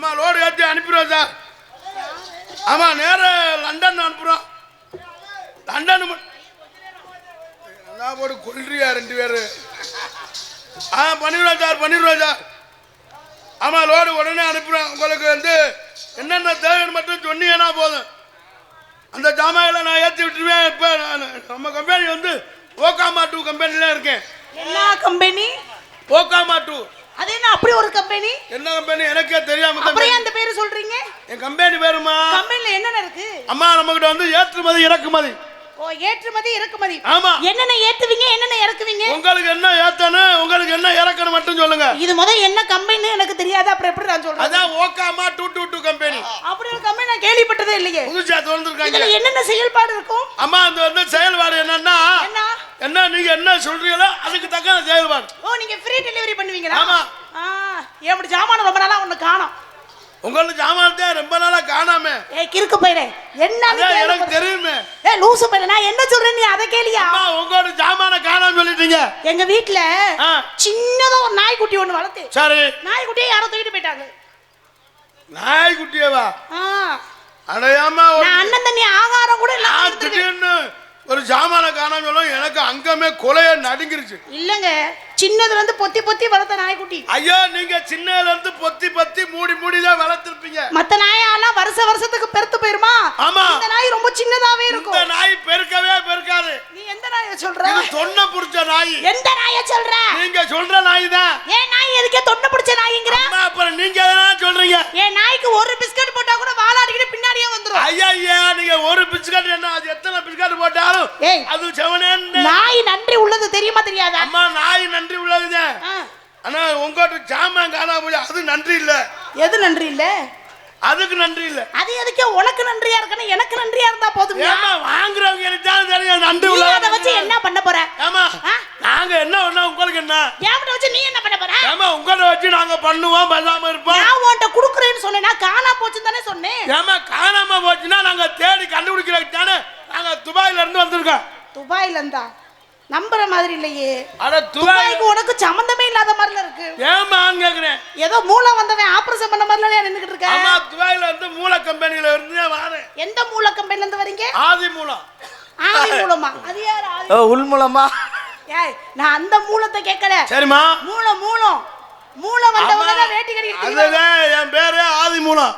ஆமா லோடு ஏற்றி அனுப்பிடுவோம் சார். ஆமா நேர லண்டன் அனுப்புறோம். லண்டன் போட்டு கொல்றியா 2 பேரு. பண்ணிடுவோம் சார் பண்ணிடுவோம் சார். ஆமா லோடு உடனே அனுப்புறோம். உங்களுக்கு வந்து என்னென்ன தேவைன்னு மட்டும் சொன்னீங்கன்னா போதும். அந்த ஜாமான்களை நான் ஏற்றி விட்டுருவேன். இப்போ நம்ம கம்பெனி வந்து ஓகாமா 2 கம்பெனில இருக்கேன். என்ன கம்பெனி? ஓகாமா 2. அது என்ன அப்படி ஒரு கம்பெனி? என்ன கம்பெனி எனக்கே தெரியாம அப்புறம் அந்த பேரு சொல்றீங்க? என் கம்பெனி பேருமா? கம்பெனில என்னென்ன இருக்கு? அம்மா நம்ம கிட்ட வந்து ஏற்றுமதி இறக்குமதி. ஓ ஏற்றுமதி இறக்குமதி. ஆமா. என்னென்ன ஏத்துவீங்க என்னென்ன இறக்குவீங்க? உங்களுக்கு என்ன ஏத்தணும் உங்களுக்கு என்ன இறக்கணும் மட்டும் சொல்லுங்க. இது என்ன கம்பெனி எனக்கு தெரியாது. அப்புறம் எப்படி நான் சொல்றேன்? அதான் ஓகாமா 222 கம்பெனி. அப்படி ஒரு கம்பெனி நான் கேள்விப்பட்டதே இல்லையே. புதுசா திறந்திருக்காங்க. இதுல என்னென்ன செயல்பாடு இருக்கும்? அம்மா அந்த வந்து செயல்பாடு என்னன்னா என்ன நீங்க என்ன சொல்றீங்களோ அதுக்கு தக்க செயல்பாடு. ஓ நீங்க ஃப்ரீ டெலிவரி பண்ணுவீங்களா? ஆமா. எப்படி ஜாமான் ரொம்ப நாளா ஒண்ணு காணோம். உங்களுக்கு ஜாமான்தே ரொம்ப நாளா காணாம. கிறுக்கு பையலே என்னன்னு எனக்கு தெரியுமே. லூசு பையலே நான் என்ன சொல்றேன் நீ அத கேளியா? அம்மா உங்களோட ஜாமான காணாம சொல்லிட்டீங்க. எங்க வீட்ல சின்னதா ஒரு நாய்க்குட்டி ஒன்னு வளர்த்து. சரி. நாய்க்குட்டியை யாரோ தூக்கிட்டு போயிட்டாங்க. நாய்க்குட்டியவா? அடையாம நான் அண்ணன் தண்ணி ஆகாரம் கூட இல்ல. திடீர்னு ஒரு ஜாமான காணாம சொல்லும் எனக்கு அங்கமே கொலைய நடுங்கிருச்சு. இல்லங்க சின்னதுல இருந்து பொத்தி பொத்தி வளர்த்த நாய்க்குட்டி. ஐயோ நீங்க சின்னதுல இருந்து பொத்தி பொத்தி மூடி மூடி தான் வளர்த்திருப்பீங்க. மத்த நாயெல்லாம் வருஷத்துக்கு பெருத்து போயிருமா? ஆமா. இந்த நாய் ரொம்ப சின்னதாவே இருக்கும். இந்த நாய் பெருக்கவே பெருக்காது. நீ எந்த நாயை சொல்ற? இது தொன்ன புடிச்ச நாய். எந்த நாயை சொல்ற? நீங்க சொல்ற நாய் தான். ஏன் நாய் எதுக்கே தொன்ன புடிச்ச நாய்ங்கற? அம்மா அப்புறம் நீங்க என்ன சொல்றீங்க? ஏன் நாய்க்கு ஒரு பிஸ்கட் போட்டா கூட வாலாடிக்கிட்டு பின்னாடியே வந்துரும். ஐயா நீங்க ஒரு பிஸ்கட் என்ன அது எத்தனை பிஸ்கட் போட்டாலும் அது செவனேன்னு. நாய் நன்றி உள்ளது தெரியுமா தெரியாதா? அம்மா நாய் நன்றி உள்ளதுதான். ஆனா உங்ககிட்ட ஜாமான் காணாம போய் அது நன்றி இல்ல. எது நன்றி இல்ல? அதுக்கு நன்றி இல்ல. அது எதுக்கு உனக்கு நன்றியா இருக்கணும் எனக்கு நன்றியா இருந்தா போதும். ஏமா வாங்குறவங்க எனக்கு தான் தெரியும் நன்றி உள்ள. அத வச்சு என்ன பண்ண போற? ஆமா நாங்க என்ன பண்ணா உங்களுக்கு என்ன? ஏம்ட வச்சு நீ என்ன பண்ண போற? ஏமா உங்கள வச்சு நாங்க பண்ணுவோம் பேசாம இருப்போம். நான் உன்கிட்ட குடுக்குறேன்னு சொன்னேனா காணாம போச்சுன்னு தானே சொன்னேன். ஏமா காணாம போச்சுனா நாங்க தேடி கண்டுபிடிக்கிறதுக்கு தானே நாங்க துபாயில இருந்து வந்திருக்கோம். துபாயில இருந்தா நம்புற மாதிரி இல்லையே. அட துபாய்க்கு உனக்கு சம்பந்தமே இல்லாத மாதிரில இருக்கு. ஏமான்னு கேக்குறேன். ஏதோ மூளை வந்தவன் ஆபரேஷன் பண்ண மாதிரில நின்னுக்கிட்டு இருக்க. ஆமா துபாயில இருந்து மூளை கம்பெனில இருந்து வரேன். எந்த மூளை கம்பெனில இருந்து வரீங்க? ஆதி மூலம். ஆதி மூலமா? அது யார் ஆதி? உள் மூலமா? ஏய் நான் அந்த மூலத்தை கேட்கல. சரிமா. மூளை வந்தவங்க தான் வேட்டி கட்டிட்டு. அதுதான் என் பேரு ஆதி மூலம்.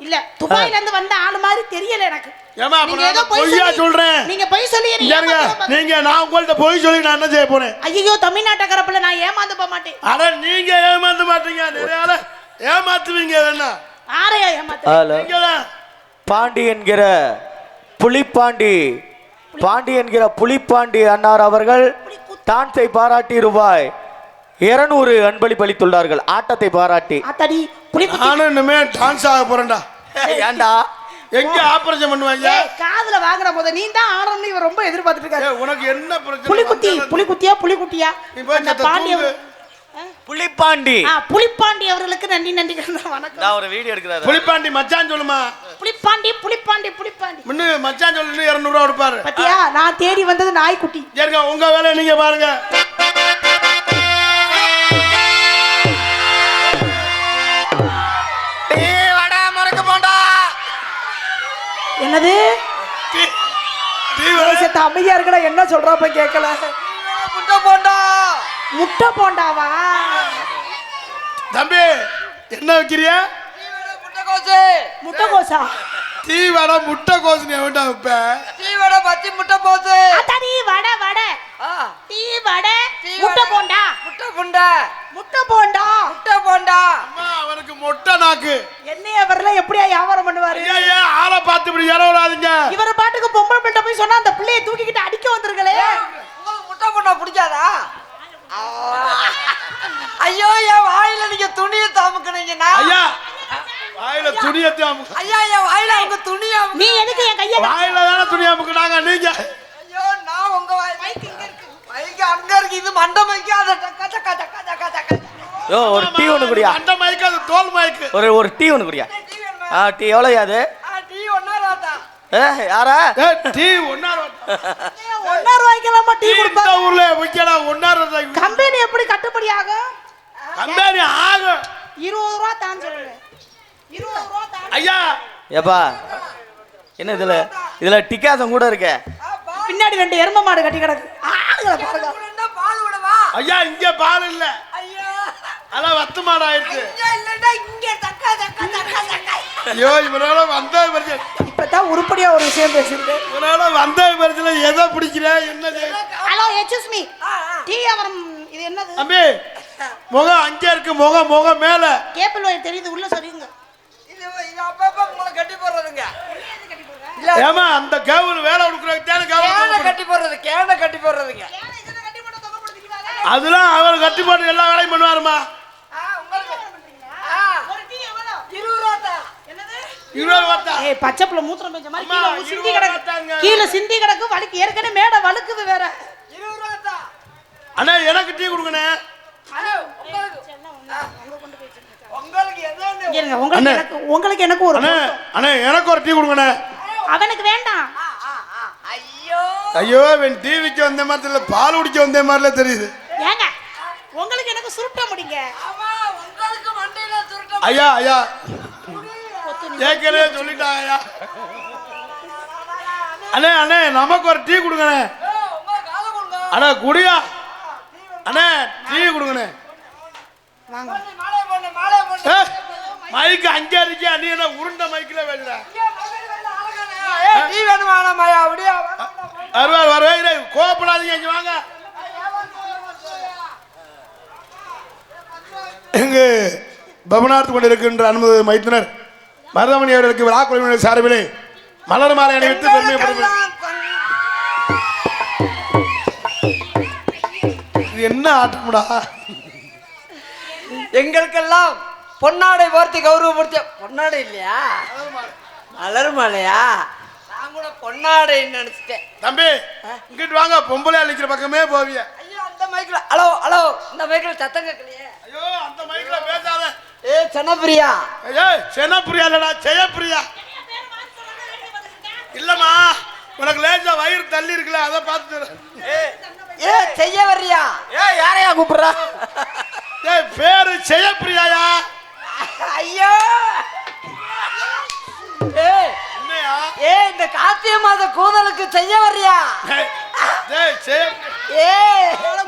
இல்ல துபாயில இருந்து வந்த ஆளு மாதிரி தெரியல எனக்கு. ஏமா அப்ப நான் பொய்யா சொல்றேன். நீங்க பொய் சொல்லிறீங்க. நீங்க நான் உங்கள்ட்ட பொய் சொல்லி நான் என்ன செய்ய போறேன்? ஐயோ தமிழ்நாட்டுக்காரப்பல நான் ஏமாந்து போக மாட்டேன். அட நீங்க ஏமாந்து மாட்டீங்க. நிறைய ஏமாத்துவீங்க என்ன? யாரையா ஏமாத்துவீங்க? பாண்டி என்கிற புலிப்பாண்டி அன்னார் அவர்கள் டான்ஸை பாராட்டி ரூபாய் 200 அன்பளிப்பு அளித்துள்ளார்கள். ஆட்டத்தை பாராட்டி. அத்தடி புலிக்குட்டி நானும் இனிமே டான்ஸ் ஆக போறேன்டா. ஏண்டா எங்க ஆபரேஷன் பண்ணுவாங்க? காதுல வாங்குற போது நீ தான் ஆறணும் இவ ரொம்ப எதிர்பார்த்துட்டு இருக்காரு. உனக்கு என்ன பிரச்சனை? புலிக்குட்டியா அந்த பாண்டி புலிப்பாண்டி அவர்களுக்கு நன்றி வணக்கம். நான் ஒரு வீடியோ எடுக்கறாரு. புலிப்பாண்டி மச்சான் சொல்லுமா? புலிப்பாண்டி முன்ன மச்சான் சொல்லு 200 ரூபாய் கொடுப்பாரு. பாத்தியா நான் தேடி வந்தது நாய்க்குட்டி. சரிங்க உங்க வேலைய நீங்க பாருங்க. என்னது? அமைதியா இருக்கடா. என்ன சொல்றப்ப கேட்கல. முட்டை போண்டாவா? தம்பி என்ன வைக்கிறியா? முட்டைகோசா? டீ வடை முட்டைகோசு நீ வேண்டா வைப்ப. டீ வடை பத்தி முட்டைகோசு. அடடி வடை. டீ வடை முட்டை போண்டா. அம்மா அவருக்கு மொட்டை நாக்கு. என்னைய வரல எப்படியா வியாபாரம் பண்ணுவாரு? ஐயா ஆளை பார்த்து இப்படி ஏறவிடாதீங்க. இவர பாட்டுக்கு பொம்பளை பிள்ளை போய் சொன்னா அந்த பிள்ளையை தூக்கிக்கிட்டு அடிக்க வந்துருங்களே. உங்களுக்கு முட்டை போண்டா பிடிக்காதா? ஐயோ என் வாயில நீங்க துணியை தாமுக்குனீங்கன்னா. ஐயா வாயில துணியை தாமுக்கு. ஐயா என் வாயில உங்க துணியை. நீ எதுக்கு என் கையை? வாயில தானே துணி அமுக்குனாங்க நீங்க. ஐயோ நான் உங்க மைக் இங்க இருக்கு. மைக் அங்க இருக்கு. இது மண்ட மைக். அத டக்க. யோ ஒரு டீ ஒன்னு குடியா. மண்ட மைக் அது தோல் மைக். ஒரு டீ ஒன்னு குடியா. டீ எவ்வளவு அது? டீ 1 ரூபாய். யாரா? டீ 1 ரூபாய்க்கலாமா டீ கொடுப்பா? இந்த ஊர்ல விக்கடா 1 ரூபாய். கம்பெனி எப்படி கட்டுப்படி ஆகும்? கம்பெனி ஆகும். 20 ரூபாய் தான் சொல்லுங்க. ஐயா ஏப்பா என்ன இதுல டிக்காசம் கூட இருக்க. பின்னாடி 2 எரும மாடு கட்டி கிடக்கு. ஆளுகளை பாருங்க. பால் விடவா? ஐயா இங்க பால் இல்ல, ஐயோ அதான் வத்து மாடு ஆயிடுச்சு. இங்க இல்லடா, இங்க தக்கா தக்கா தக்கா தக்கா. ஐயோ இவனால வந்த பரிசு, இப்பதான் உருப்படியா ஒரு விஷயம் பேசிருக்கேன். இவனால வந்த பரிசுல எதை பிடிக்கிற என்ன? ஹலோ எக்ஸ்கியூஸ் மீ, டீ அவரம் இது என்னது? தம்பி முகம் அங்க இருக்கு, முகம் மேல கேபிள் ஒயர் தெரியுது, உள்ள சரிங்க. இது அப்பப்ப உங்களை கட்டி போடுறதுங்க. ஏமா அந்த கேபிள் வேலை கொடுக்குறாங்க, கேன கட்டி போடுறது, கேன கட்டி போடுறதுங்க. அதெல்லாம் அவர் கட்டி போட்டு எல்லா வேலையும் பண்ணுவாருமா. ஒரு டீ எவ்வளவு? 20 ரூபாய். என்னது 20 ரூபாய்? ஏய் பச்சை புள்ள மூத்திரம் பெஞ்ச மாதிரி அம்மா, கீழ சிந்தி 20 கிடக்கு. ரூபாய்ங்க. கீழ சிந்தி கிடக்கு, வலிக்கு ஏற்கனவே மேடை வழுக்குது வேற. 20 ரூபாய். அண்ணா எனக்கு டீ கொடுங்கண்ணே. உங்களுக்கு எதுன்னு இருங்க, உங்களுக்கு எனக்கு ஒரு அண்ணே அண்ணே எனக்கு ஒரு டீ கொடுங்கண்ணே. அவனுக்கு வேண்டாம். ஐயோ ஐயோ இவன் டிவிக்கு வந்த மாதிரி இல்ல, பால் குடிக்க வந்த மாதிரில தெரியுது. ஏங்க உங்களுக்கு எனக்கு சுருட்ட முடிங்க. ஆமா, உங்களுக்கு மண்டையில சுருட்ட. ஐயா ஏற்கனவே சொல்லிட்டாங்க ஐயா. அண்ணே நமக்கு ஒரு டீ கொடுங்கண்ணே. உங்க கால கொடுங்க. அண்ணா குடியா அண்ணே, டீ கொடுங்கண்ணே. வாங்க. மாலை போடு. மைக்கு அங்க இருக்கியா, நீ என்ன உருண்ட மைக்கில வேணுற? டீ வேணுமா மாயா? அப்படியே வருவாரு கோபப்படாதீங்க, இங்க வாங்க. எங்கு பவனார்த்து கொண்டிருக்கின்ற அனுமதி மைத்தினர் மருதமணி அவர்களுக்கு விழா குழுவினர் சார்பிலே மலர் மாலை அணிவித்து பெருமைப்படுகிறார். இது என்ன ஆட்டம்டா? எங்களுக்கெல்லாம் பொன்னாடை போர்த்தி கௌரவப்படுத்த. பொன்னாடை இல்லையா, மலர் மாலையா? நான் கூட பொன்னாடை நினைச்சிட்டேன். தம்பி இங்கிட்டு வாங்க, பொம்பளை அழிக்கிற பக்கமே போவிய. ஐயோ அந்த மைக்ல, ஹலோ ஹலோ, இந்த மைக்ல சத்தம் கேட்கலையே. ஐயோ அந்த மைக்ல பேசாத. சென்னப்பிரியா. ஐயோ சென்னப்பிரியா இல்லடா, ஜெயப்பிரியா. இல்லம்மா, உனக்கு லேசா வயிறு தள்ளி இருக்குல்ல, அதை பார்த்து செய்ய வர்றியா? யாரையா கூப்பிடுறா? பேரு ஜெயப்பிரியாயா? ஐயோ என்னையா? இந்த கார்த்திகை மாத கூதலுக்கு செய்ய வர்றியா?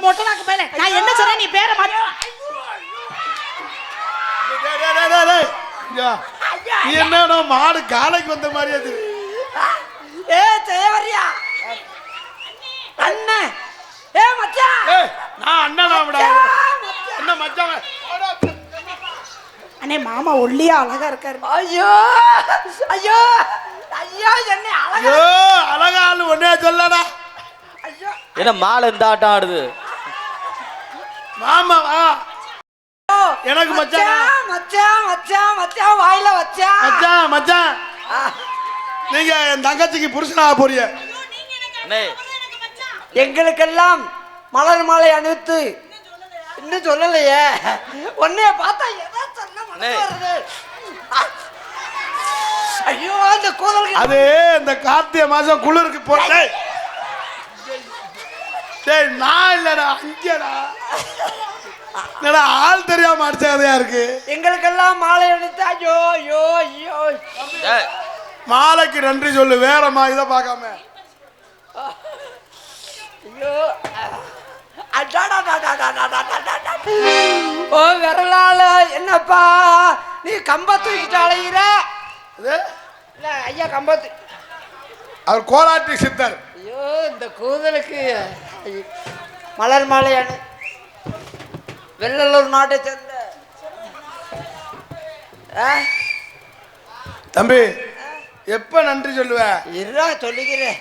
மொட்டை நாக்கு மேல நான் என்ன சொன்னேன், நீ பேரை மாத்தி. நீ என்ன மாடு காலைக்கு வந்த மாதிரியா தெரியுது? செய்ய வர்றியா அண்ணன்? மச்சான், நான் அண்ணனா? என்ன மச்சான்? அண்ணே மாமா ஒல்லியா அழகா இருக்காரு. ஐயோ ஐயோ ஐயோ, என்ன அழகா. ஐயோ அழகா ஆளு ஒன்னே சொல்லடா. ஐயோ என்ன மாலை இந்த ஆட்டம் ஆடுது? மாமாவா? எனக்கு மச்சான். மச்சான் மச்சான் மச்சான் வாயில வச்சான். மச்சான் மச்சான், நீங்க என் தங்கச்சிக்கு புருஷனாக போறீங்க. எங்களுக்கெல்லாம் மலர் மாலை அணிவித்து இன்னும் சொல்லலையே. உன்னைய பார்த்தா எதா சொன்ன மனசு வருது. ஐயோ அந்த கூதலுக்கு அது இந்த கார்த்திகை மாசம் குளிருக்கு போட்டே. டேய் நான் இல்லடா, அங்கடா. என்னடா ஆள் தெரியாம அடிச்சதையா இருக்கு. எங்களுக்கெல்லாம் மாலை அணிவித்து. ஐயோ ஐயோ ஐயோ, மாலைக்கு நன்றி சொல்லு, வேறம்மா இதை பார்க்காம. ஐயோ ஓ விரலால என்னப்பா நீ கம்ப தூக்கிட்டு அலைகிற? இல்ல ஐயா கம்பத்து. அவர் கோலாட்டி சித்தர். ஐயோ இந்த கூதலுக்கு மலர் மாலை அணி. வெள்ளலூர் நாட்டை சேர்ந்த தம்பி எப்ப நன்றி சொல்லுவ? இருடா சொல்லிக்கிறேன்.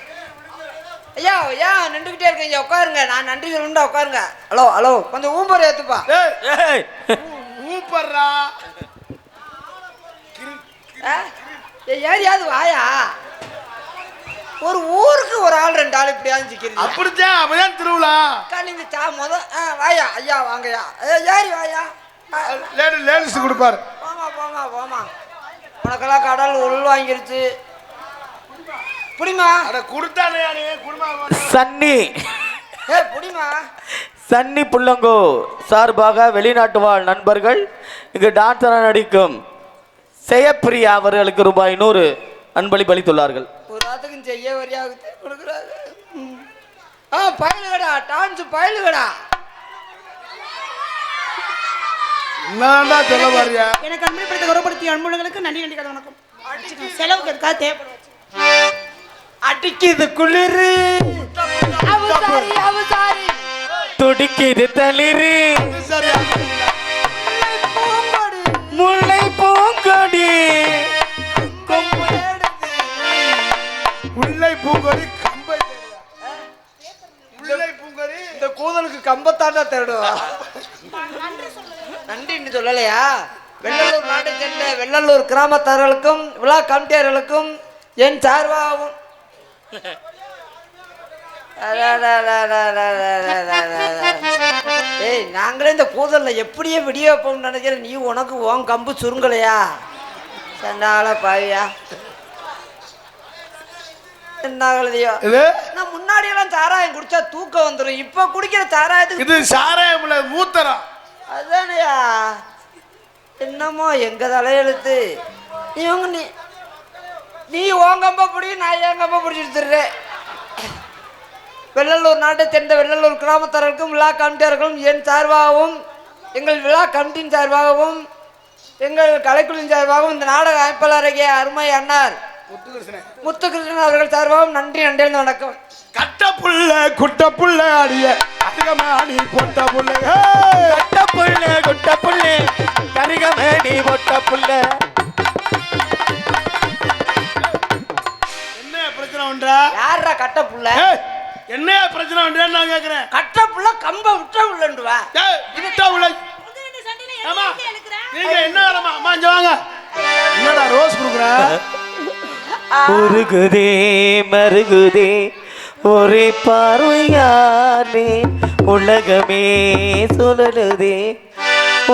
ஐயா ஐயா நின்றுக்கிட்டே இருக்கேன், ஐயா உட்காருங்க. நான் நன்றி சொல்லணும்டா, உட்காருங்க. ஹலோ ஹலோ, கொஞ்சம் ஊம்பர் ஏத்துப்பா. ஊப்பர்றா. ஏரியாவது வாயா. ஒரு ஊருக்கு ஒரு ஆள் 2 ஆள் இப்படியாவது சிக்கிறது. அப்படித்தான், அப்பதான் திருவிழா. நீங்க வாயா ஐயா, வாங்கய்யா. ஏறி வாயா. லேடிஸ் கொடுப்பாரு. போமா போமா போமா. உனக்கெல்லாம் கடல் உள் வாங்கிருச்சு. புடிமா. அட குடுத்தானே குடுமா. சன்னி புடிமா. சன்னி புள்ளங்கோ சார்பாக வெளிநாட்டு வாழ் நண்பர்கள் இங்கு டான்ஸராக நடிக்கும் ஜெயப்பிரியா அவர்களுக்கு ரூபாய் 100 அன்பளிப்பு அளித்துள்ளார்கள். ஒரு ஆத்துக்கும் செய்ய வரியாக கொடுக்குறாங்க. பயலுகடா டான்ஸ் பயலுகடா. என்னடா சொல்ல வரியா? எனக்கு அன்பளிப்பை கௌரவப்படுத்திய அன்புகளுக்கு நன்றி நன்றி கதை வணக்கம். செலவுக்கு இருக்கா தேவைப்படுது. அடிக்குது குளிரு அவசாரி துடிக்குது தளிரு முல்லை பூங்கொடி முல்லை பூங்கொடி கம்பை முல்லை பூங்கொடி இந்த கூதலுக்கு கம்பத்தாண்டா தேடுவா. நன்றின்னு சொல்லலையா? வெள்ளலூர் நாட்டை சேர்ந்த வெள்ளலூர் கிராமத்தார்களுக்கும் விழா கமிட்டியார்களுக்கும் என் சார்பாகவும் ஏய் நாங்களே இந்த கூதல்ல எப்படியே விடிய வைப்போம்னு நினைக்கிறேன். நீ உனக்கு உன் கம்பு சுருங்கலையா? சண்டால பாவியா என்னாகலையோ? நான் முன்னாடி எல்லாம் சாராயம் குடிச்சா தூக்கம் வந்துடும். இப்ப குடிக்கிற சாராயத்துக்கு இது சாராயம் இல்ல மூத்தரம். அதானையா? என்னமோ எங்க தலையெழுத்து. நீ உன் கம்ப பிடி, நான் என் கம்ப பிடிச்சிருத்துறேன். வெள்ளலூர் நாட்டை சேர்ந்த வெள்ளலூர் கிராமத்தார்களுக்கும் விழா கமிட்டியார்களும் என் சார்பாகவும் எங்கள் விழா கமிட்டியின் சார்பாகவும் எங்கள் கலைக்குழுவின் சார்பாகவும் இந்த நாடக அமைப்பாளருடைய அருமை அண்ணார் முத்துகிருஷ்ணன் அவர்கள் சார்பாகவும் நன்றி நன்றி வணக்கம். கட்ட புள்ள குட்ட புள்ள அடிய அதிகமானி பொட்ட புள்ள கட்ட புள்ள குட்ட புள்ள கரிகமேனி பொட்ட புள்ள. என்ன பிரச்சனை உண்டா? யாரா கட்ட புள்ள? என்ன பிரச்சனை உண்டான்னு நான் கேக்குறேன். கட்ட புள்ள கம்ப விட்ட உள்ளண்டுவா. விட்ட உள்ள நீங்க என்ன வேலைமா? அம்மா இங்க வாங்க. என்னடா ரோஸ் குடுக்குற? உருகுதே மருகுதே ஒரே பார்வையாலே உலகமே சுழலுதே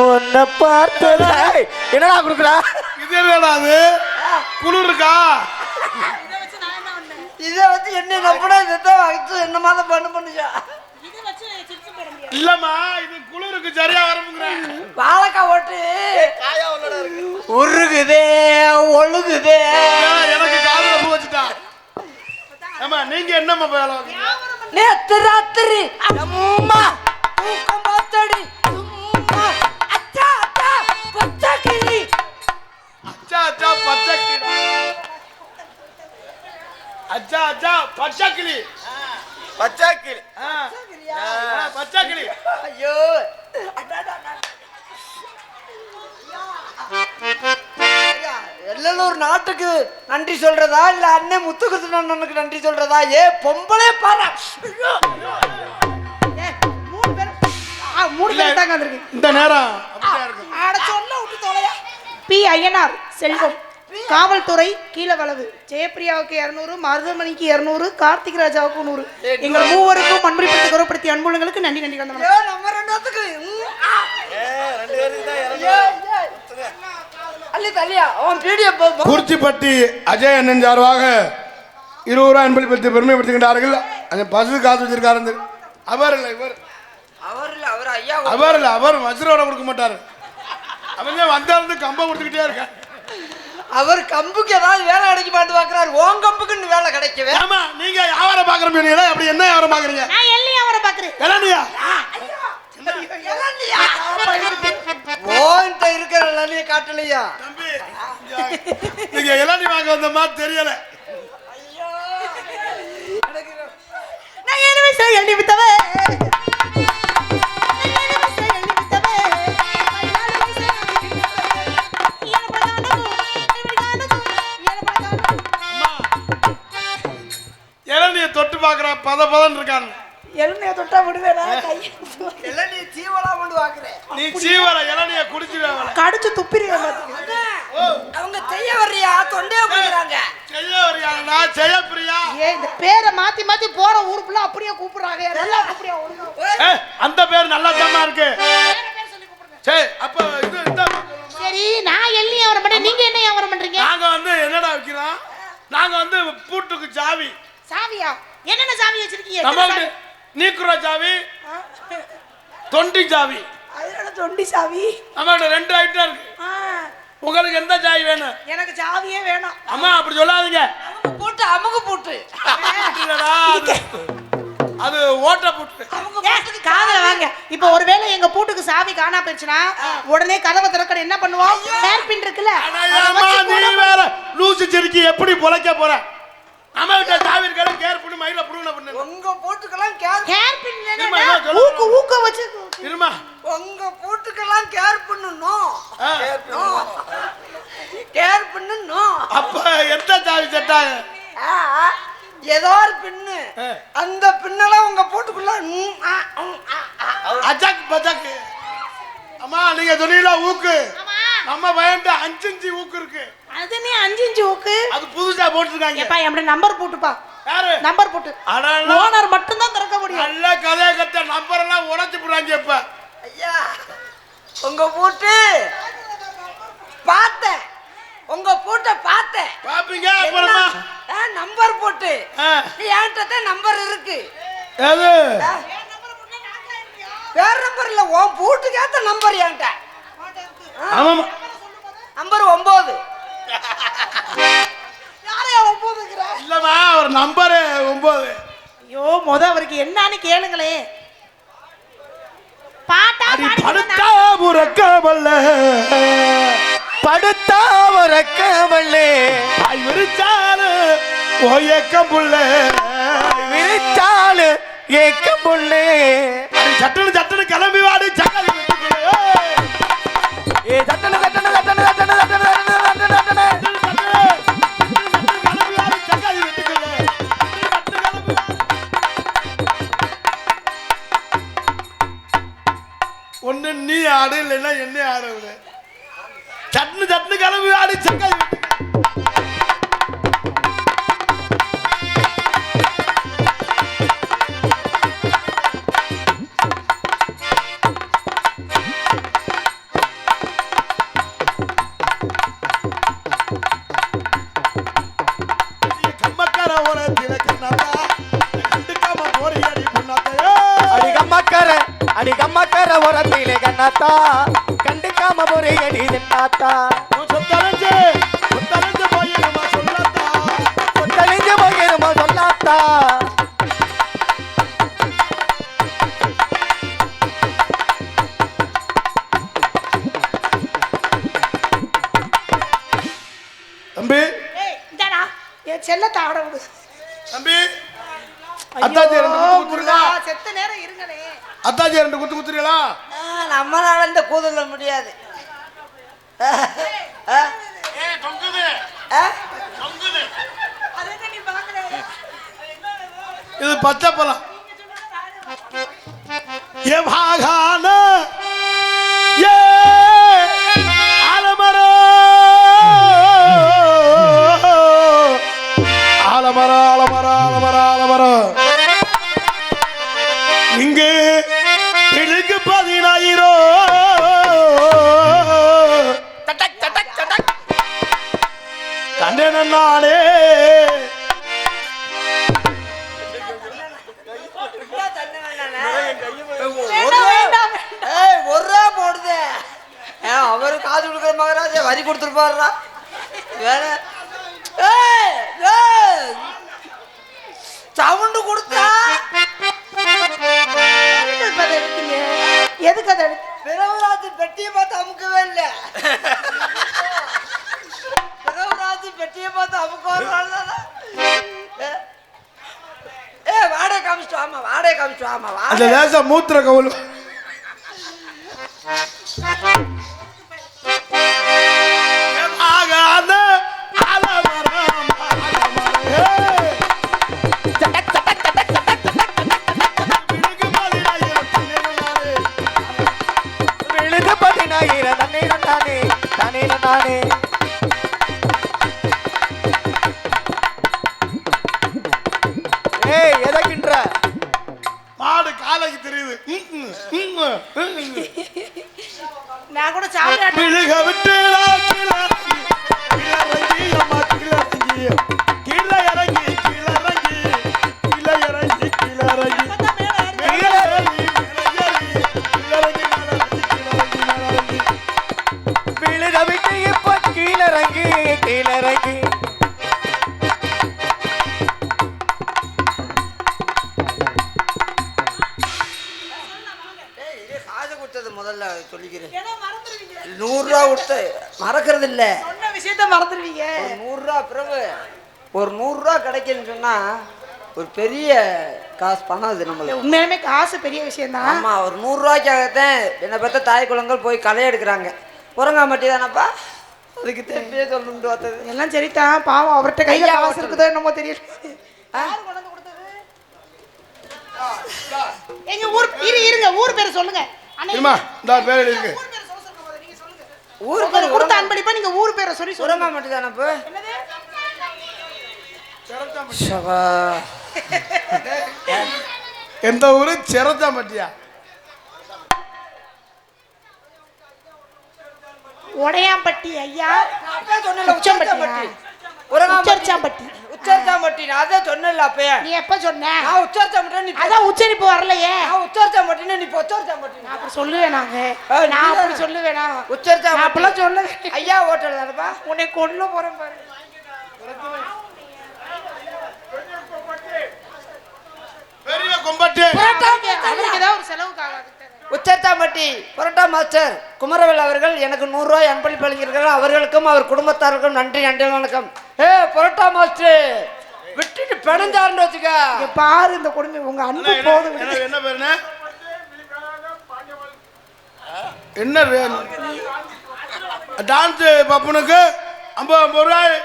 உன்னை பார்த்ததா. என்னடா குடுக்குறா? இது என்னடா அது? குளிர் இருக்கா? இதை வச்சு என்ன நம்படா? இதான் வச்சு என்ன மாதிரி பண்ணுச்சா? இல்லம்மா இது குளிருக்கு சரியா வரமுங்கிறேன். வாழைக்காய் ஓட்டு உருகுதே ஒழுகுதே. எனக்கு காதுல பூ வச்சுட்டா. ஆமா நீங்க என்னம்மா வேலை? நேத்து ராத்திரி அம்மா தூக்கம் பார்த்தடி சும்மா அச்சா அச்சா பச்சை கிளி அச்சா அச்சா பச்சை கிளி அச்சா அச்சா பச்சை கிளி பச்சை கிளி பச்சை கிளி. ஐயோ வெள்ளலூர் நாட்டுக்கு நன்றி சொல்றதா இல்ல அண்ணன் முத்துகிருஷ்ணனுக்கு நன்றி சொல்றதா? பொம்பளை பாரு இந்த நேரம் பி ஐயனார் செல்வம் காவல்துறை கீழவளவு ஜெயப்பிரியாவுக்கு 200, மருதமணிக்கு 200, கார்த்திக் ராஜாவுக்கு 100. எங்கள் மூவருக்கும் அன்பளிப்பை கௌரவப்படுத்திய அன்புகளுக்கு நன்றி நன்றி கந்தம். குறிச்சிப்பட்டி அஜய் அண்ணன் சார்பாக 20 ரூபாய் அன்பளிப்பை பெருமைப்படுத்துகின்றார்கள். அந்த பசு காசு வச்சிருக்காரு. அவர் இல்ல இவர் அவர் இல்ல அவர் வஜ்ரோட கொடுக்க மாட்டாரு. அவங்க வந்தாருந்து கம்பம் கொடுத்துக்கிட்டே இருக்க. அவர் கம்புக்கு ஏதாவது வேலை கிடைக்க மாட்டு பாக்குறாரு. உன் கம்புக்குன்னு வேலை கிடைக்கவே. ஆமா நீங்க வியாபாரம் பாக்குறீங்க. அப்படி என்ன வியாபாரம் பாக்குறீங்க? நான் எள்ளி வியாபாரம் பாக்குறேன். எலனியா ஓன்ட்ட இருக்கிற எலனிய காட்டலையா? தம்பி நீங்க எலனி வாங்க வந்த மாதிரி தெரியல. ஐயோ நான் ஏனவே சரி எள்ளி வித்தவே இளநிய தொட்டு பாக்குற பதன்னு இருக்காங்க. இளநிய தொட்டா விடுவேனா? இளநிய சீவலா கொண்டு பாக்குறேன். நீ சீவல இளநிய குடிச்சுவேவல கடிச்சு துப்பிடுவே. அவங்க செய்ய வர்றியா? தொண்டைய போடுறாங்க. செய்ய வர்றியா? நான் ஜெயப்பிரியா. இந்த பேரை மாத்தி மாத்தி போற ஊருக்குள்ள அப்படியே கூப்பிடுறாங்க. எல்லாம் அப்படியே ஓடுங்க. அந்த பேர் நல்லா தாமா இருக்கு. சரி அப்ப இது இந்த சரி நான் எள்ளி வியாபாரம் பண்றேன். நீங்க என்ன வியாபாரம் பண்றீங்க? நாங்க என்னடா வைக்கிறோம்? நாங்க பூட்டுக்கு சாவி. சாவியா? என்னென்ன சாவி வச்சிருக்கீங்க? நம்ம நீக்குற சாவி, தொண்டி சாவி. அதனால தொண்டி சாவி. நம்மகிட்ட 2 ஐட்டம் இருக்கு. உங்களுக்கு எந்த சாவி வேணும்? எனக்கு சாவியே வேணும். அம்மா அப்படி சொல்லாதீங்க. அமுகு பூட்டு இல்லடா, அது ஓட்ட பூட்டு. காதல வாங்க. இப்ப ஒருவேளை எங்க பூட்டுக்கு சாவி காணா போச்சுன்னா உடனே கதவை திறக்க என்ன பண்ணுவோம்? ஹேர் பின் இருக்குல்ல, நீ வேற லூசு சிரிக்கி எப்படி பொழைக்க போற? அம்மா கிட்ட சாவி இருக்கால, கேர் பண்ணி மயில புடுங்க பண்ணு. உங்க பூட்டுக்கெல்லாம் ஹேர் பின் ஊக்க வச்சு இருமா. உங்க பூட்டுக்கெல்லாம் கேர் பண்ணணும். கேர் பண்ணணும். அப்ப எந்த சாவி செட்டாங்க? ஏதோ ஒரு பின்னு, அந்த பின்னெல்லாம் உங்க பூட்டுக்குள்ள அஜாக் பஜாக். அம்மா நீங்க சொன்னீங்களா ஊக்கு, நம்ம பயன்ட்டு 5 இன்ச்சு ஊக்கு இருக்கு. அது நீ 5 இன்ச்சு ஊக்கு அது புதுசா போட்டுருக்காங்க. எப்பா என்னோட நம்பர் போட்டுப்பா. யாரு நம்பர் போட்டு? ஓனர் மட்டும் தான் திறக்க முடியும். நல்ல கதை கட்ட நம்பர் எல்லாம் உடைச்சு போடுறாங்க. இப்ப ஐயா உங்க பூட்டு பார்த்தேன், உங்க பூட்டை பார்த்தேன். பாப்பீங்க அப்புறமா நம்பர் போட்டு என்கிட்ட நம்பர் இருக்கு. எது வேற நம்பர் இல்ல, உன் பூட்டுக்கு ஏத்த நம்பர் என்கிட்ட. ஆமாமா நம்பர் 9. யாரையா 9ங்கற? இல்லமா ஒரு நம்பர் 9. ஐயோ அவருக்கு என்னன்னு கேளுங்களே. பாட்டா படுத்தா புறக்கவல்ல, படுத்தா உறக்கவல்லே, ஐ விரிச்சாலு ஓயக்கம் புள்ள, விரிச்சாலு ஏக்கம் புள்ளே. சட்டனு சட்டனு கிளம்பி வாடி சக்கரை ஏ சட்டன சட்டன சட்டன சட்டன சட்டன சட்டன சட்டன ஒண்ணு நீ ஆடு இல்லைன்னா என்ன ஆடு விடு. சட்னு சட்னு கிளம்பி ஆடி சக்கரை அடிகம்மக்கர உரத்திலே கண்ணாத்தா கண்டுக்காம முறையடி தின்னாத்தா. சொத்தலைஞ்சு போயிருமா சொல்லாத்தா, சொத்தழிஞ்சு போயிருமா சொல்லாத்தா. தம்பி இந்தடா என் செல்லத்தை ஆட விடு தம்பி. அத்தாச்சி 2 குத்து குத்துறீங்களா? செத்த நேரம் இருங்களே. அத்தாச்சி 2 குத்து குத்துறீங்களா? நம்மளால இந்த கூதல்ல முடியாது. இது பச்சை பழம். ஏ பாகான ஏ ஆலமரோ ஆலமரோ ஆலமரோ ஆலமரோ ஆலமரோ இங்கு இழுக்கு 10,000 கண்டன நானே ஒரே போடுது. அவரு காது கொடுக்குற மகராஜ வரி கொடுத்துருப்பாருடா. வேற சவுண்டு கொடுத்தா எதுக்கு அதை பிறவராஜ் பெட்டியை பார்த்து அமுக்கவே இல்லை. பிறவராஜ் பெட்டியை பார்த்து அமுக்க வாடகை காமிச்சிட்டு ஆமா, வாடகை காமிச்சிட்டு ஆமா. அந்த லேசா மூத்திர கவுல் விழுது 10,000 தண்ணே நானே தானே நானே. ஏய் எதக்கின்ற மாடு காலைக்கு தெரியுது. நான் கூட சாப்பிட விழுக விட்டு கீழே இறங்கி விழுத விட்டு இப்ப கீழிறங்கி கீழிறங்கி காசு கொடுத்தது முதல்ல சொல்லிக்கிறேன். 100 ரூபா கொடுத்து மறக்கிறது இல்ல. சொன்ன விஷயத்த மறந்துடுவீங்க. 100 ரூபா பிறகு ஒரு 100 ரூபா கிடைக்குன்னு சொன்னா ஒரு பெரிய காசு பணம் அது நம்மளுக்கு. உண்மையாலுமே காசு பெரிய விஷயம் தான். ஆமா, ஒரு 100 ரூபாய்க்காகத்தான் என்னை பத்த தாய் குளங்கள் போய் களை எடுக்கிறாங்க. புறங்காமட்டி தானப்பா, அதுக்கு தெரிஞ்சே சொல்லணும்னு பார்த்தது. எல்லாம் சரிதான், பாவம் அவர்கிட்ட கையில ஐயா, காசு இருக்குதோ என்னமோ தெரியல. எங்க ஊர் இருங்க, ஊர் பேரை சொல்லுங்க. இருமா, இந்த பேர் இருக்கு. ஊர் பேர் கொடுத்த அன்பளிப்பா நீங்க ஊர் பேரை சொல்லி சொல்லுங்க. புறங்காமட்டி தானப்பா. எந்த ஊரு? சிரத்தாம்பட்டியா? உடையாம்பட்டி ஐயா. உச்சம்பட்டி. உச்சரிச்சாம்பட்டி. நான் அதான் சொன்னேன்ல அப்பயே. நீ எப்ப சொன்ன? நான் உச்சரிச்சாம்பட்டி. அதான் உச்சரிப்பு வரலையே. நான் உச்சரிச்சாம்பட்டினா நீ உச்சரிச்சாம்பட்டி. நான் அப்படி சொல்லுவேன். நான் அப்படி சொல்லுவேனா? உச்சரிச்சாம்பட்டி அப்பெல்லாம் சொல்லுவேன். ஐயா ஹோட்டல் தானப்பா. உன்னை கொல்ல போறேன் பாரு. பெரிய கொம்பட்டி. அவருக்கு ஏதாவது ஒரு செலவுக்காக உச்சரிச்சாம்பட்டி புரோட்டா மாஸ்டர் குமரவேல் அவர்கள் எனக்கு 100 ரூபாய் அன்பளிப்பு வழங்கியிருக்கிறார். அவர்களுக்கும் அவர் குடும்பத்தாருக்கும் நன்றி வணக்கம். புரோட்டா மாஸ்டர் விட்டுட்டு பிணைஞ்சாருன்னு வச்சுக்க. பாரு இந்த கொடுமை, உங்க அன்பு போதும். என்ன பேருன்னு? என்ன டான்ஸ் பப்பனுக்கு 50 ரூபாய்.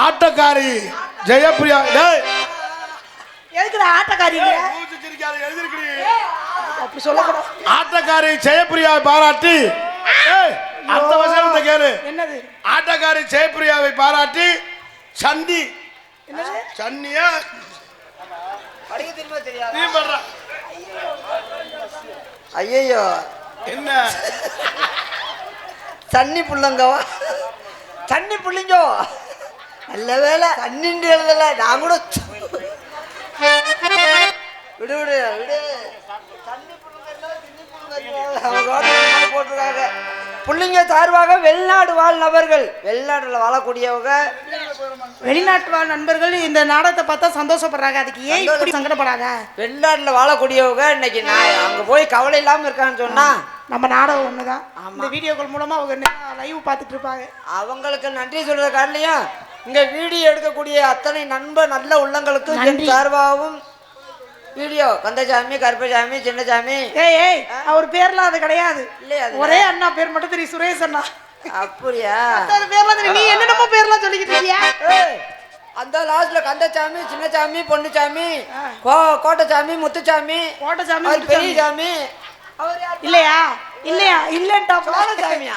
ஆட்டக்காரி ஜெயப்பிரியா. எதுக்குடா ஆட்டக்காரி? அப்படி சொல்லக்கூடாது. ஆட்டக்காரி ஜெயப்பிரியாவை பாராட்டி அடுத்த வசனத்தை கேளு. என்னது? ஆட்டக்காரி ஜெயப்பிரியாவை பாராட்டி சந்தி சன்னியா நீ பண்ற. ஐயோ என்ன தண்ணி புள்ளங்கவா? தண்ணி புள்ளிங்கோ. நல்ல வேலை தண்ணின்னு எழுதல. நான் கூட விடு விடு விடு. தண்ணி போட்டிருக்காங்க. புள்ளிங்க சார்பாக வெளிநாடு வாழ் நபர்கள், வெளிநாட்டுல வாழக்கூடியவங்க, வெளிநாட்டு வாழ் நண்பர்கள் இந்த நாடகத்தை பார்த்தா சந்தோஷப்படுறாங்க. அதுக்கு ஏன் இப்படி சங்கடப்படாத? வெளிநாட்டுல வாழக்கூடியவங்க இன்னைக்கு நான் அங்க போய் கவலை இல்லாம இருக்கான்னு சொன்னா நம்ம நாடகம் ஒண்ணுதான். இந்த வீடியோக்கள் மூலமா அவங்க லைவ் பார்த்துட்டு இருப்பாங்க. அவங்களுக்கு நன்றி சொல்ற காரணம் இங்க வீடியோ எடுக்கக்கூடிய அத்தனை நல்ல உள்ளங்களுக்கு என் சார்பாகவும் வீடியோ கந்தசாமி, கருப்பசாமி, சின்னசாமி. ஏய் அவர் பேர்லாம் அது கிடையாது. இல்லையா? ஒரே அண்ணா பேர் மட்டும் தெரியும், சுரேஷ் அண்ணா. அப்படியா? பேர்லாம் தெரியும். நீ என்னென்னமோ பேர்லாம் சொல்லிக்கிட்டு இருக்கியா? அந்த லாஸ்ட்ல கந்தசாமி, சின்னசாமி, பொன்னுசாமி, கோட்டசாமி, முத்துசாமி, கோட்டசாமி, பெரியசாமி. இல்லையா? இல்லையா? இல்லன்டா சாமியா?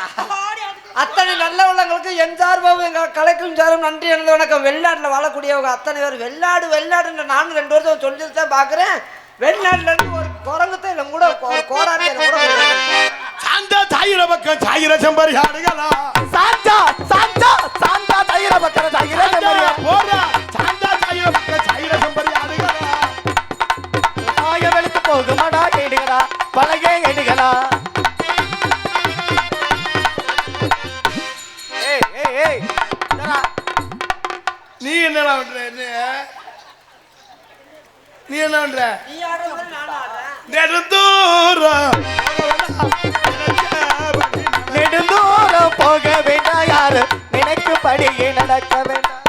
அத்தனை நல்ல உள்ளங்களுக்கு என் சார்பாகவும் எங்க கலைக்கும் சாரும் நன்றி எனது வணக்கம். வெளிநாட்டுல வாழக்கூடியவங்க அத்தனை பேர் வெளிநாடுன்னு நானும் 2 வருஷம் சொல்லிட்டு தான் பாக்குறேன். வெளிநாட்டுல இருந்து ஒரு குரங்குத்தை இல்லை கூட கோடாரி கூட சாந்தா தாயிர பக்கம் சாயிர செம்பரி ஆடுகளா. சாந்தா சாந்தா சாந்தா தாயிர பக்கம் சாயிர செம்பரி போடா. சாந்தா தாயிர பக்கம் சாயிர செம்பரி ஆடுகளா. ஆய வெளுத்து போகுமாடா கேடுகளா, பழகே கேடுகளா. நீ என்னடா பண்ற? நீ என்ன பண்ற? நெடுந்தூரம் போக வேண்டாம், யாரு நினைக்கும்படியே நடக்க வேண்டாம்.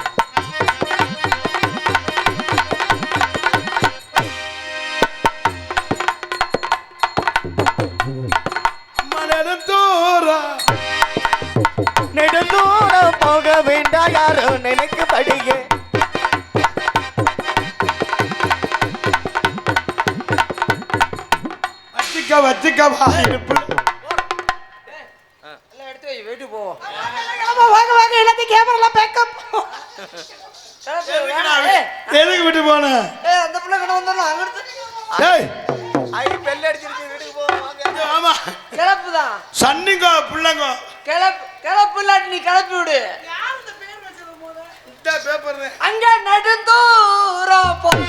நெடுந்தூரம் போக வேண்டாம், யாரு நினைக்கும்படியே. வச்சுக்கவா இருப்பு எடுத்து வை, வீட்டு போவோம். வாங்க எல்லாத்தையும் கேமராலாம் பேக்கப். எதுக்கு விட்டு போன? அந்த பிள்ளை கிட்ட வந்தோம் அங்கிட்டு. ஐ பெல் அடிச்சிருக்கு, வீட்டுக்கு போவோம். ஆமா, கிளப்புதான் சன்னிங்கோ புள்ளங்கோ. கிளப்பு இல்லாட்டி நீ கிளப்பி விடு. இந்த பேப்பர் அங்க நெடுந்தூரம் போக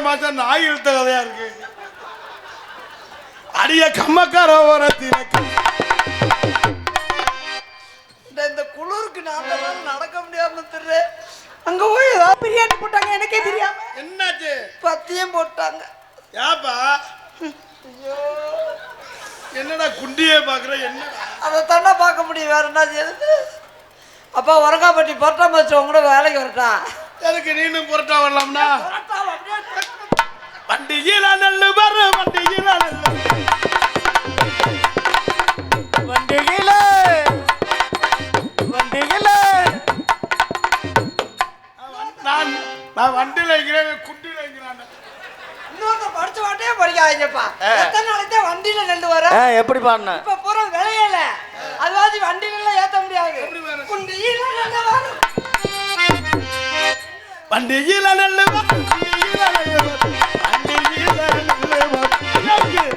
மாசம் நாய் இழுத்த கதையா இருக்கு. அடிய கம்மக்கார ஓரத்தில இந்த குளிருக்கு நான் நடக்க முடியாம திரு அங்க போய் ஏதாவது பிரியாணி போட்டாங்க எனக்கே தெரியாம. என்னாச்சு? பத்தியம் போட்டாங்க. ஏப்பா என்னடா குண்டியே பாக்குற? என்னடா அதை தானே பார்க்க முடியும், வேற என்ன செய்யுது? அப்பா வரங்காப்பட்டி பொரட்டா மச்சவங்க கூட வேலைக்கு வரட்டா? எனக்கு நீனும் புரட்டா வரலாம்னா? வண்டியில நெல்லு வர வண்டியில நெல்லு வண்டியில வண்டியில நான் வண்டியில இருக்கிறேன், குண்டியில இருக்கிறான். இன்னொருத்த படிச்ச வாட்டே படிக்காதீங்கப்பா. எத்தனை நாளைக்கு வண்டியில நெல் வர? எப்படி பாடின? இப்ப பூரா விளையல, அதுவாதி வண்டியில ஏத்த முடியாது. குண்டியில நெல் வரும். வண்டியில நெல்லு வண்டியில நெல்லு வண்டியில நெல்லு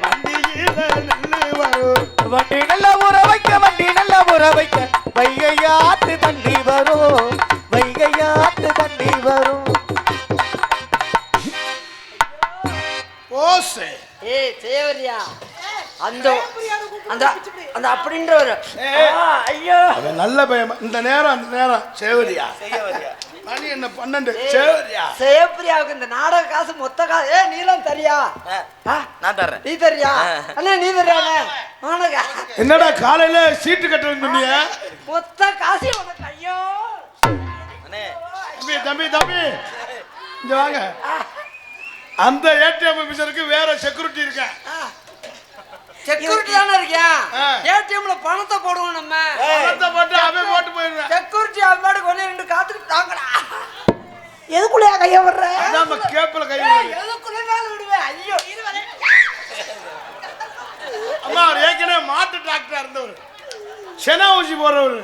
வண்டியில நெல்லு வரும். வண்டி நல்ல ஊற வைக்க வண்டி நல்ல ஊற வைக்க வைகையாத்து தண்ணி வரும் வைகையாத்து தண்ணி வரும். ஓசே ஏய் சேவரியா, அந்த அந்த அந்த அப்படின்ற ஒரு ஐயோ அவன் நல்ல பையன். இந்த நேரம் அந்த நேரம் சேவரியா மணி என்ன 12 சேவரியா. சேவரியாவுக்கு இந்த நாடக காசு மொத்த காசு நீலாம் தரியா? நான் தர்றேன். நீ தரியா? அண்ணா நீ தரியானே? உனக்கு என்னடா காலையில சீட்டு கட்டணும் சொன்னீங்க? மொத்த காசு உனக்கு. ஐயோ தம்பி தம்பி தம்பி இங்க வாங்க. அந்த ஏடிஎம் ஆபீசருக்கு வேற செக்யூரிட்டி இருக்கேன். செக்யூரிட்டி தானே இருக்கியா? ஆ. ஏடிஎம்ல பணத்தை போடுவோம் நம்ம. பணத்தை போட்டு அவன் போட்டு போயிடுவேன். செக்யூரிட்டி அவன் கொண்டு ரெண்டு காத்துக்கு தாங்கடா. எதுக்குள்ளயா கைய வர்ற? அதான் கேப்ல கை எதுக்குள்ளனாலும் விடுவேன். ஐயோ அம்மா அவர் ஏற்கனவே மாட்டு டாக்டரா இருந்தவர், செனா ஊசி போறவர்.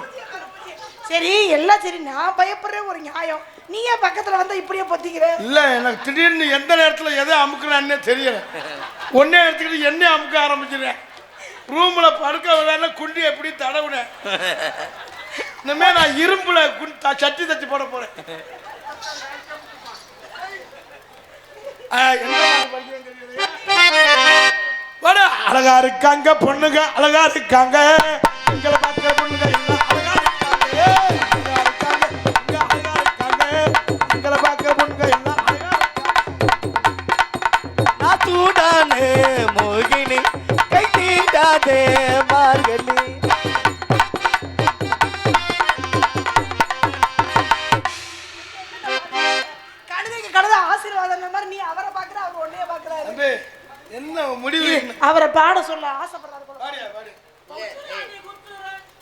சரி எல்லாம் சரி, நான் பயப்படுற ஒரு நியாயம். நீ ஏன் பக்கத்துல வந்து இப்படியே பொத்திக்கிற? இல்ல எனக்கு திடீர்னு எந்த நேரத்துல எதை அமுக்குறான்னே தெரியல. ஒன்னே எடுத்துக்கிட்டு என்ன அமுக்க ஆரம்பிச்சிருக்கேன். ரூம்ல படுக்க விடாம குண்டி எப்படி தடவுனேன். இனிமே நான் இரும்புல சட்டி தச்சு போட போறேன். அழகா இருக்காங்க பொண்ணுங்க, அழகா இருக்காங்க. எங்களை பார்க்கிற பொண்ணுங்க எல்லாம் அழகா இருக்காங்க. அழகா இருக்காங்க, இங்க அழகா இருக்காங்க. எங்களை பார்க்கிற பொண்ணுங்க எல்லாம் அழகா இருக்காங்க. நான் சூடானே மோகினி கை தீண்டாதே மார்கழி. கழுதைக்கு கழுத ஆசீர்வாதம் மாதிரி நீ அவரை பாக்குற, அவர் ஒன்னே பாக்குறாரு. தம்பி, என்ன முடிவு? அவரை பாட சொல்ல ஆசைப்படுறாரு போல. பாடியா, பாடி.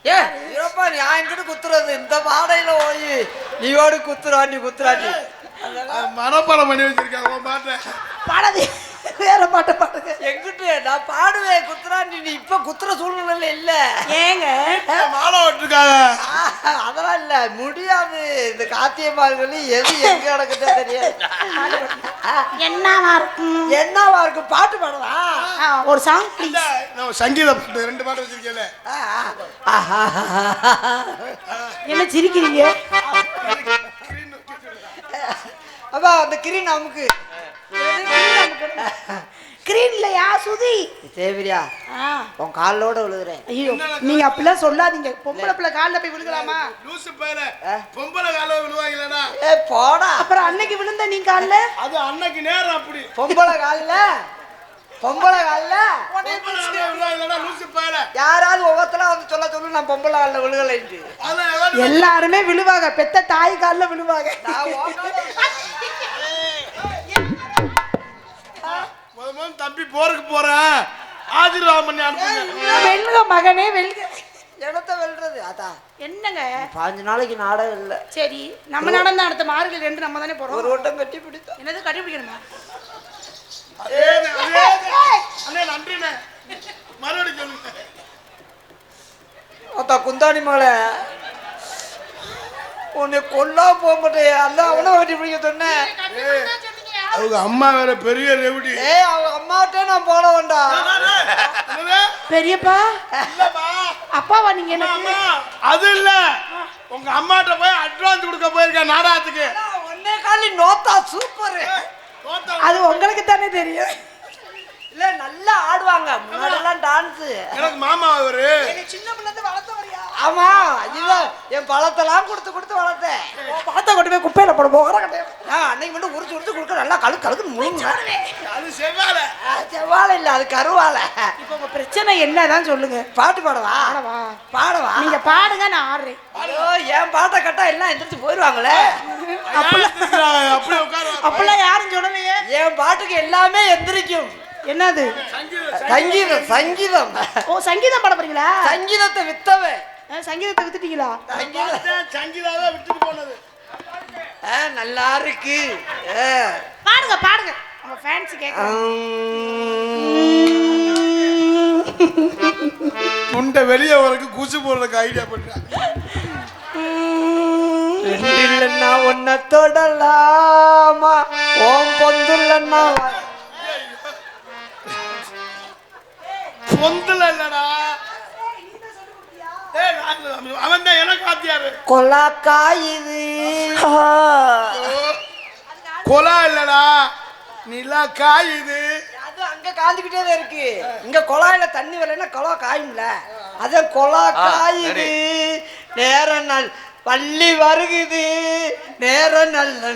ஏ இருப்பா, நீ என்கிட்ட குத்துறது இந்த பாடையில ஓய் நீ ஓடி குத்துறாண்டி குத்துறாண்டி. மனப்பாடம் பண்ணி வச்சிருக்காங்க உன் பாட்டை. பாடாது, வேற பாட்டை பாடுங்க. எங்கிட்ட நான் பாடுவேன் குத்துறாண்டி. நீ இப்ப குத்துற சூழ்நிலை இல்ல. ஏங்க மாலை விட்டுருக்காங்க. அதெல்லாம் இல்ல, முடியாது. இந்த காத்தியமார்களி எது எங்க நடக்குதோ தெரியாது. என்னவா இருக்கும்? என்னவா இருக்கு? பாட்டு பாடலாம். ஒரு சாங் ப்ளீஸ். நான் சங்கீத பாட்டு 2 பாட்டு வச்சிருக்கேன்ல. என்ன சிரிக்கிறீங்க? அப்பா அந்த கிரீன் நமக்கு கிரீன் இல்லையா சுதி? தேவிரியா உன் காலோட விழுகிறேன். ஐயோ நீங்க அப்படிலாம் சொல்லாதீங்க. பொம்பளை பிள்ளை காலில் போய் விழுகலாமா? லூசு பையல பொம்பளை கால விழுவாங்களா? ஏ போடா. அப்புறம் அன்னைக்கு விழுந்த நீ காலில்? அது அன்னைக்கு நேரம் அப்படி. பொம்பளை காலில் பொம்பளை காலில் விழுவாங்களா? லூசு பையல யாராவது ஒவ்வொருத்தலாம் வந்து சொல்ல சொல்லு நான் பொம்பளை காலில் விழுகலைன்ட்டு. எல்லாருமே விழுவாங்க, பெத்த தாய் காலில் விழுவாங்க. தம்பி போருக்கு போறேன், ஆசீர்வாதம் பண்ணி அனுப்புங்க. வெல்லுக மகனே வெல்லுக. இடத்த வெல்றது அதான். என்னங்க 5 நாளைக்கு நாடகம் இல்லை. சரி நம்ம நடந்த அடுத்த மார்கழி 2 நம்ம தானே போறோம். ஒரு வட்டம் கட்டி பிடித்தோம். என்னது கட்டி பிடிக்கணுமா? அண்ணே நன்றிண்ணே, மறுபடியும் சொல்லுங்க. அத்தா குந்தாணி மகளை உன்னை கொல்லா போக மாட்டேன். அந்த அவனை கட்டி பிடிக்க சொன்னேன். அவங்க அம்மா வேற பெரிய ரெவடி. அவங்க அம்மாட்டே நான் போட வேண்டாம். பெரியப்பா அப்பாவா நீங்க? எனக்கு அது இல்ல, உங்க அம்மாட்ட போய் அட்வான்ஸ் கொடுக்க போயிருக்கேன் நாடகத்துக்கு. ஒன்னே காலி நோத்தா சூப்பர். அது உங்களுக்கு தானே தெரியும். இல்ல நல்லா ஆடுவாங்க முன்னாடிலாம் டான்ஸ். எனக்கு மாமா அவரு சின்ன பிள்ளை வளர்த்தவரியா? ஆமா இதுதான் என் பழத்தெல்லாம் கொடுத்து வளர்த்தேன். பழத்தை கொண்டு போய் குப்பையில போட போகிற அன்னைக்கு மட்டும் உரிச்சு கொடுக்க நல்லா கழுக்கு முழுங்க. அது செவ்வாழை. செவ்வாழை இல்ல அது கருவாழை. இப்போ உங்க பிரச்சனை என்னதான் சொல்லுங்க. பாட்டு பாடவா? பாடவா? நீங்க பாடுங்க, நான் ஆடுறேன். ஐயோ என் பாட்டை கட்டா எல்லாம் எந்திரிச்சு போயிடுவாங்களே. அப்பெல்லாம் யாரும் சொல்லலையே. என் பாட்டுக்கு எல்லாமே எந்திரிக்கும். என்னது? சங்கீதம். ஓ, சங்கீதம் பாட போறீங்களா? சங்கீதத்தை வித்தவன். சங்கீதத்தை வித்துட்டீங்களா? சங்கீதாவே விட்டுட்டு போனது. நல்லா இருக்கு. பாடுங்க உங்க ஃபேன்ஸ் கேட்க. துண்டை வெளியே வரக்கு குசு போடுறதுக்கு ஐடியா பண்றேன். இல்லைன்னா உன்னை தொடலாமா ஓம் பொந்துலன்னா பொந்துல இல்லடா. அவன் தான் எனக்கு ஆத்தியாரு. கொலா காயுது. கொலா இல்லடா, நிலா காயுது. அது அங்க காந்துக்கிட்டே தான் இருக்கு. இங்க குழாயில தண்ணி வரலைன்னா கொலா காயும்ல. அத கொலா காயுது. நேர நாள் பள்ளி வருகுது. நேர நல்ல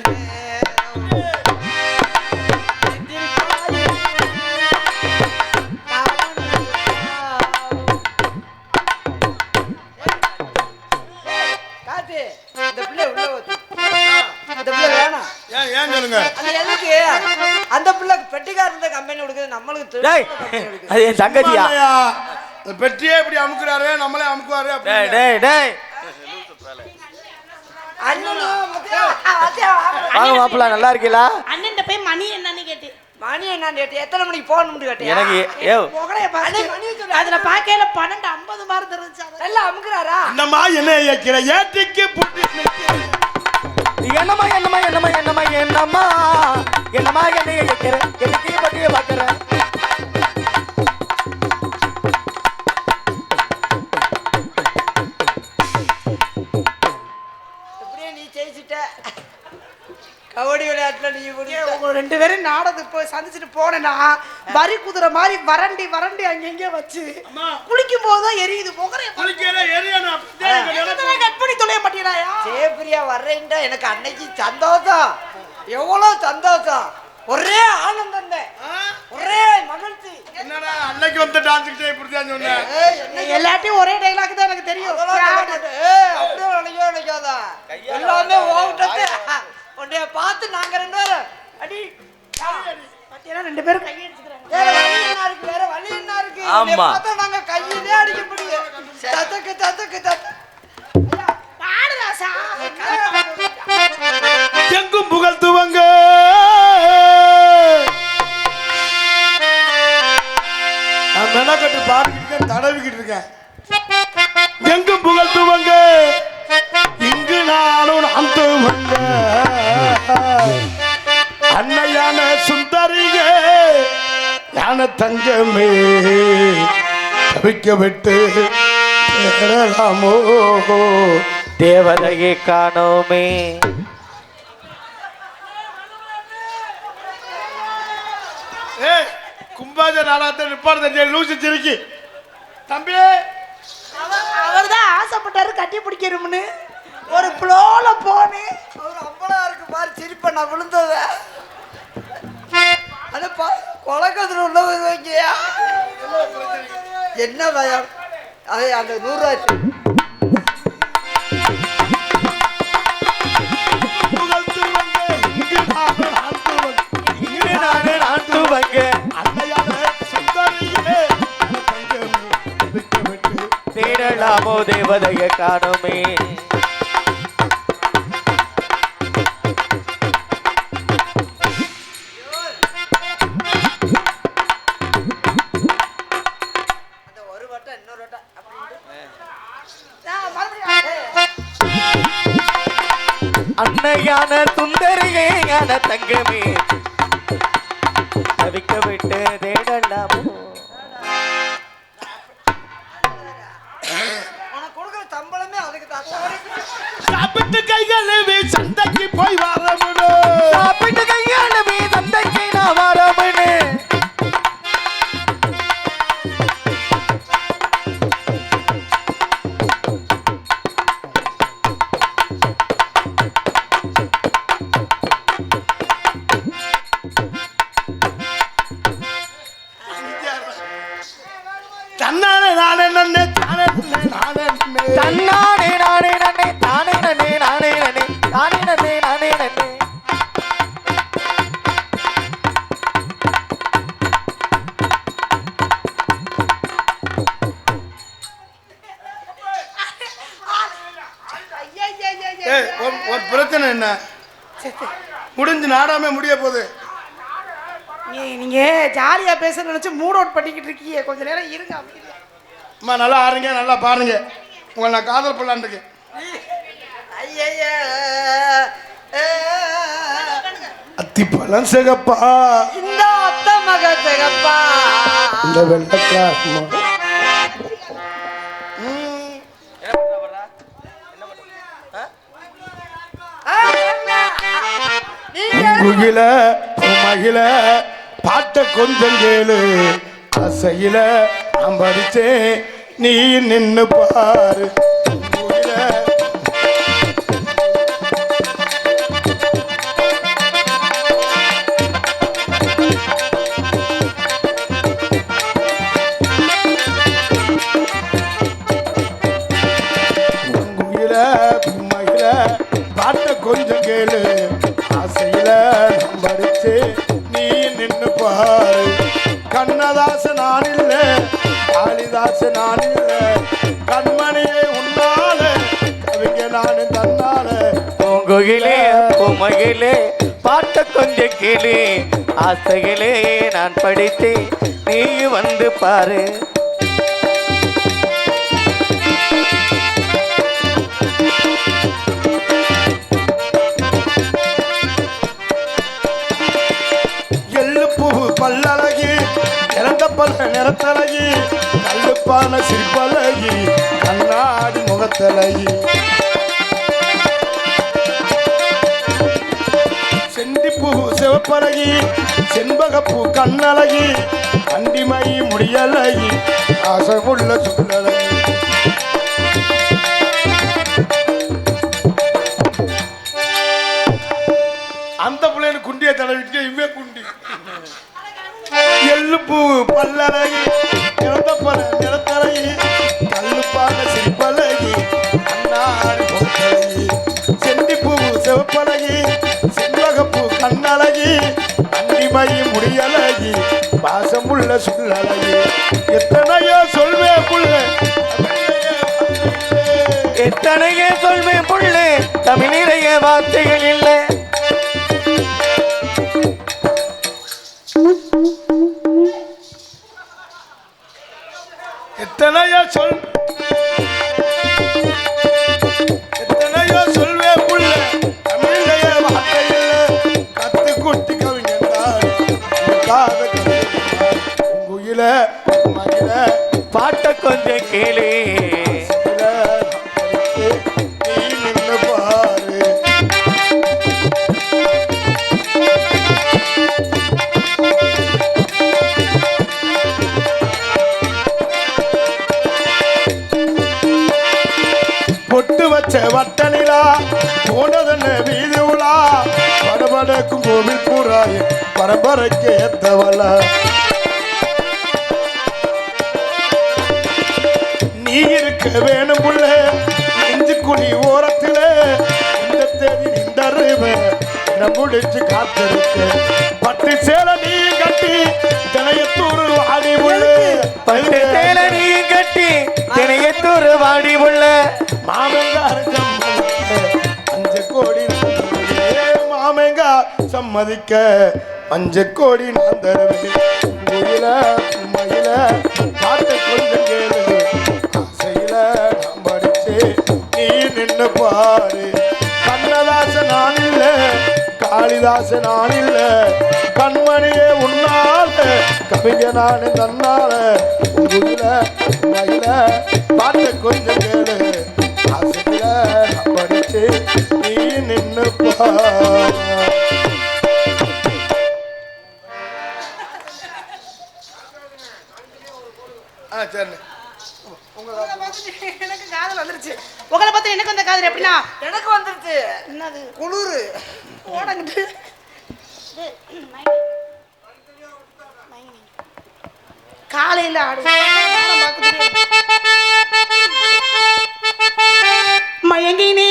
அந்த பிள்ளை பெட்டிக்கார இருந்த கம்பெனி கொடுக்குது நம்மளுக்கு. அது என் தங்கச்சியா? பெட்டியே இப்படி அமுக்குறாரு, நம்மளே அமுக்குவாரு. வாங்க மாப்பிள்ள, நல்லா இருக்கீங்களா? அண்ணன் போய் மணி என்னன்னு கேட்டு. மணி என்னன்னு கேட்டு எத்தனை மணிக்கு போகணும்னு கேட்டேன். எனக்கு அதுல பாக்கையில 12:50 மாதிரி இருந்துச்சு. நல்லா அமுக்குறாரா? என்னம்மா என்ன ஏக்கிற ஏட்டிக்கு புட்டி என்னம்மா என்னைய வைக்கிற எனக்கு பட்டிய பாக்குற. எப்படியே நீ ஜெயிச்சிட்ட. கபடி விளையாட்டுல நீ உங்க 2 பேரும் நாடகத்துக்கு போய் சந்திச்சுட்டு போனேன்னா வரி குதிரை மாதிரி வறண்டி அங்கங்க வச்சு குளிக்கும் போதுதான் எரியுது. கட் பண்ணி தொலைய மாட்டீங்களாயா? ஜெயபிரியா வர்றேன்டா எனக்கு அன்னைக்கு சந்தோஷம், எவ்வளவு சந்தோஷம், ஒரே ஆனந்தம், ஒரே மகிழ்ச்சி. என்னடா அன்னைக்கு வந்து டான்ஸ்கிட்டே இப்படிதான் சொன்னேன். எல்லாத்தையும் ஒரே டைலாக் தான் எனக்கு தெரியும். அப்படியே நினைக்காதா எல்லாமே ஓவிட்டது. உன்னைய பார்த்து நாங்க 2 பேரும் அடி பாத்தீங்கன்னா 2 பேரும் கையடிச்சுக்கிறாங்க. வேற வழி என்ன இருக்கு? பார்த்தா நாங்க கையிலே அடிக்க முடியும். தத்தக்கு பாடுறாசா. எங்கும் புகழ்த்துவங்க நான் மெனக்கட்டு பாடிக்கிட்டு இருக்கேன், தடவிக்கிட்டு இருக்கேன். எங்கும் புகழ்த்துவங்க இங்கு நானும் அந்துவங்க அன்னையான சுந்தரிக யான தங்கமே தவிக்க விட்டு தேடலாமோ தேவதையை காணோமே. கும்பாஜ நாளாத்த நிப்பாடு தஞ்சை லூசி சிரிக்கி தம்பி. அவர்தான் ஆசைப்பட்டாரு கட்டி பிடிக்கணும்னு ஒரு ப்ளோல போனு. அவர் அம்பளா இருக்கு பாரு சிரிப்ப நான் விழுந்தத. அது கொலக்கத்துல உள்ளவங்க என்ன பயம்? அது அந்த 100 ரூபாய் தேடலாமோ தேவதையை காணோமே. ஒரு வட்டம் இன்னொரு வட்டம் அன்னையான சுந்தரியே யான தங்கமே தவிக்க விட்டு தேடலாமோ. உனக்கு கொடுக்குற சம்பளமே அதுக்கு தான். சாப்பிட்டு கைகளவே சந்தைக்கு போய் வரமுடோ. சாப்பிட்டு கையாளவே சந்தைக்கு நானே நன்னே தானே நானே தன்னானே நானே நன்னே தானே நன்னே நானே நன்னே தானே நன்னே நானே நன்னே. ஒரு பிரச்சனை என்ன முடிஞ்சு நாடாமே முடிய போகுது. நீங்க ஜாலியா பேச நினைச்சு மூட் அவுட் பண்ணிக்கிட்டு இருக்கீங்க, கொஞ்ச நேரம் இருங்க. அம்மா நல்லா ஆடுங்க, நல்லா பாருங்க. உங்களை நான் காதல் பண்ணலான்னு இருக்கேன். அத்திப்பழம் சிகப்பா இந்த அத்த மக சிகப்பா இந்த வெள்ளக்கா குகில மகிழ பாட்ட கொஞ்சம் கேளு அசையில நான் படிச்சேன் நீ நின்னு பாரு. பாட்ட கொஞ்சம் கேளு ஆசையில நம்படிச்சு நீ நின்னு பாரு. கண்ணதாச நான் இல்ல காளிதாச நான் இல்ல கண்மணியை உன்னால கவிங்க நானு தன்னால. பூங்குயிலே பூமகிலே பாட்ட கொஞ்சம் கேளு ஆசையிலே நான் படித்தேன் நீ வந்து பாரு. பல்லழகி இறந்த பல்ல நிறத்தழகி கல்லுப்பான சிற்பழகி கண்ணாடி முகத்தழகி செண்டிப்பூ சிவப்பழகி செண்பகப்பூ கண்ணழகி அண்டிமை முடியழகி ஆசைமுள்ள சொல்லழகி. அந்த பிள்ளைன்னு குண்டியை தடவிட்டு இவ்வே குண்டி எள்ளுப்பூ பல்லழகி இறந்த பல நிறத்தழகி கல்லுப்பான சிற்பழகி கண்ணாடி முகத்தழகி செண்டிப்பூ சிவப்பழகி செண்பகப்பூ கண்ணழகி அண்டிமை முடியழகி பாசமுள்ள சொல்லழகி. எத்தனையோ சொல்வே புள்ள எத்தனையோ சொல்வே புள்ள தமிழ் நிறைய வார்த்தைகள் இல்லை. எத்தனையோ சொல்வே புள்ள தமிழைய வார்த்தையில் கத்து குட்டி கவிஞர் குயில மகிழ பாட்ட கொஞ்சம் கேளு நீ நின்று பாரு. பொட்டு வச்ச வட்ட நிலா போனதென்ன வீதி உலா படபடக்கும் கோவில் பூராய பரம்பரைக்கு ஏத்தவள. நீ இருக்க வேணும் புள்ள நெஞ்சு குழி ஓரத்தில இந்த தேதி நின்றருவே முடிச்சு காத்திருக்க. பட்டு சேல நீ கட்டி தினையத்தூர் வாடி உள்ள பட்டு சேல நீ கட்டி தினையத்தூர் வாடி உள்ள மாமங்கார அஞ்சு கோடி மாமங்க சம்மதிக்க 5 கோடி நான் தருவேன். கோயில மயில பாட்டை கொஞ்சம் கேளு ஆசையில நான் படிச்சு நீ நின்று பாரு. கண்ணதாச நான் இல்ல காளிதாச நான் இல்ல கண்மணியே உன்னால கவிஞ நானு தன்னால. கோயில மயில பாட்டை கொஞ்சம் கேளு ஆசையில நான் படிச்சு நீ நின்று பாரு. சரி எனக்கு காதல் வந்துருச்சு. உங்களை பார்த்து எனக்கு வந்த காதல் எப்படின்னா எனக்கு வந்துருச்சு. என்னது குளிரு ஓடங்கிட்டு காலையில் ஆடுவோம் பார்க்க தெரியாது. மயங்கினே